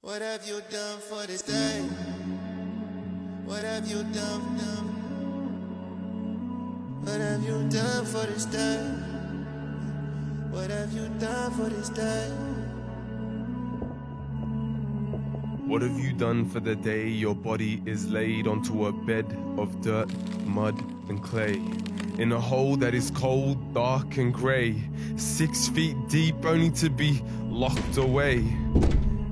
What have you done for this day? What have you done? What have you done for this day? What have you done for this day? What have you done for the day your body is laid onto a bed of dirt, mud and clay, in a hole that is cold, dark and grey, 6 feet deep only to be locked away?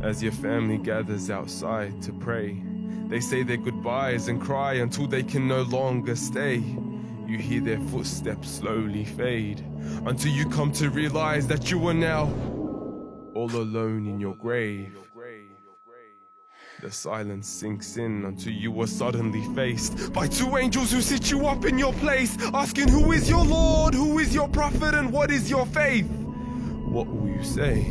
As your family gathers outside to pray, they say their goodbyes and cry until they can no longer stay. You hear their footsteps slowly fade, until you come to realize that you are now all alone in your grave. The silence sinks in until you are suddenly faced by 2 angels who sit you up in your place, asking who is your Lord, who is your prophet, and what is your faith? What will you say?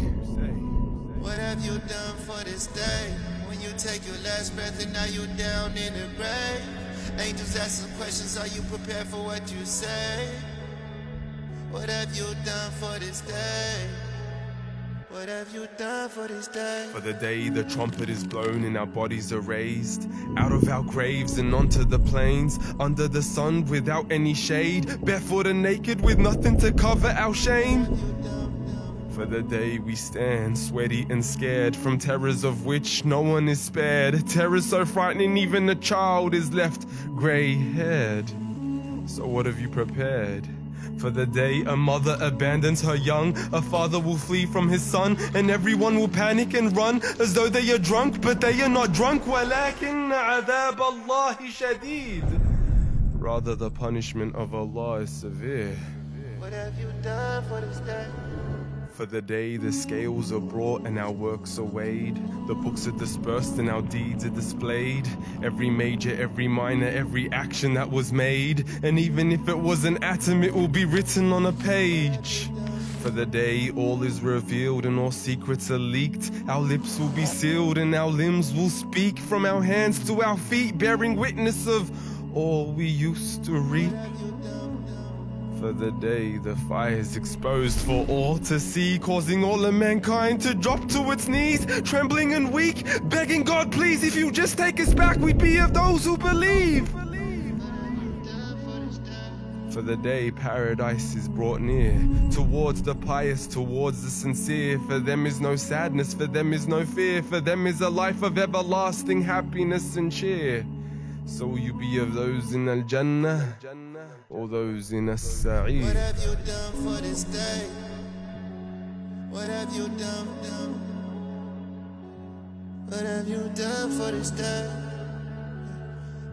What have you done for this day? When you take your last breath and now you're down in the grave. Angels asking questions, are you prepared for what you say? What have you done for this day? What have you done for this day? For the day the trumpet is blown and our bodies are raised out of our graves and onto the plains, under the sun without any shade, barefoot and naked with nothing to cover our shame. For the day we stand sweaty and scared from terrors of which no one is spared, terrors so frightening even a child is left grey-haired. So what have you prepared? For the day a mother abandons her young, a father will flee from his son, and everyone will panic and run as though they are drunk, but they are not drunk. وَلَكِنَّ عَذَابَ اللَّهِ شَدِيدٌ. Rather, the punishment of Allah is severe. What have you done for this day? For the day the scales are brought and our works are weighed, the books are dispersed and our deeds are displayed, every major, every minor, every action that was made, and even if it was an atom it will be written on a page. For the day all is revealed and all secrets are leaked, our lips will be sealed and our limbs will speak, from our hands to our feet bearing witness of all we used to reap. For the day the fire is exposed for all to see, causing all of mankind to drop to its knees, trembling and weak, begging God, please, if you just take us back, we'd be of those who believe. For the day paradise is brought near, towards the pious, towards the sincere. For them is no sadness, for them is no fear, for them is a life of everlasting happiness and cheer. So will you be of those in Al-Jannah or those in As-Sa'id? What have you done for this day? What have you done? What have you done for this day?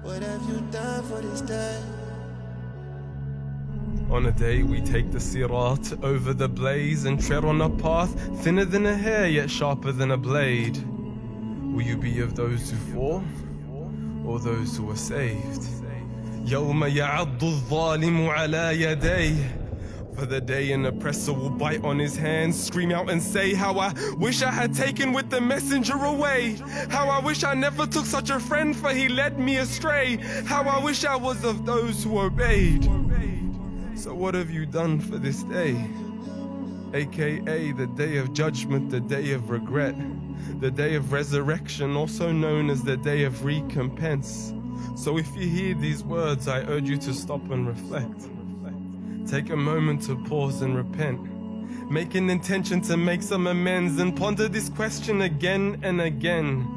What have you done for this day? On a day we take the sirat over the blaze and tread on a path thinner than a hair yet sharper than a blade. Will you be of those who fall or those who are saved? يَوْمَ يَعَضُّ الظَّالِمُ عَلَى يَدَيْهِ. For the day an oppressor will bite on his hands, scream out and say, how I wish I had taken with the messenger away. How I wish I never took such a friend, for he led me astray. How I wish I was of those who obeyed. So what have you done for this day? AKA the day of judgment, the day of regret, the day of resurrection, also known as the day of recompense. So if you hear these words, I urge you to stop and reflect. Take a moment to pause and repent. Make an intention to make some amends and ponder this question again and again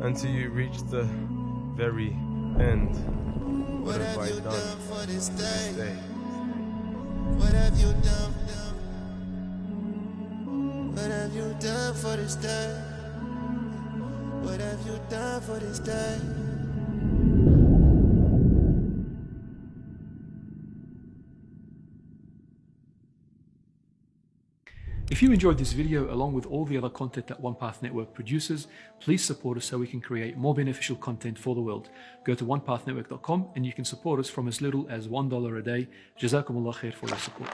until you reach the very end. What have you done for this day? What have you done? What have you done for this day? What have you done for this day? If you enjoyed this video along with all the other content that OnePath Network produces, please support us so we can create more beneficial content for the world. Go to onepathnetwork.com and you can support us from as little as $1 a day. Jazakumullah khair for your support.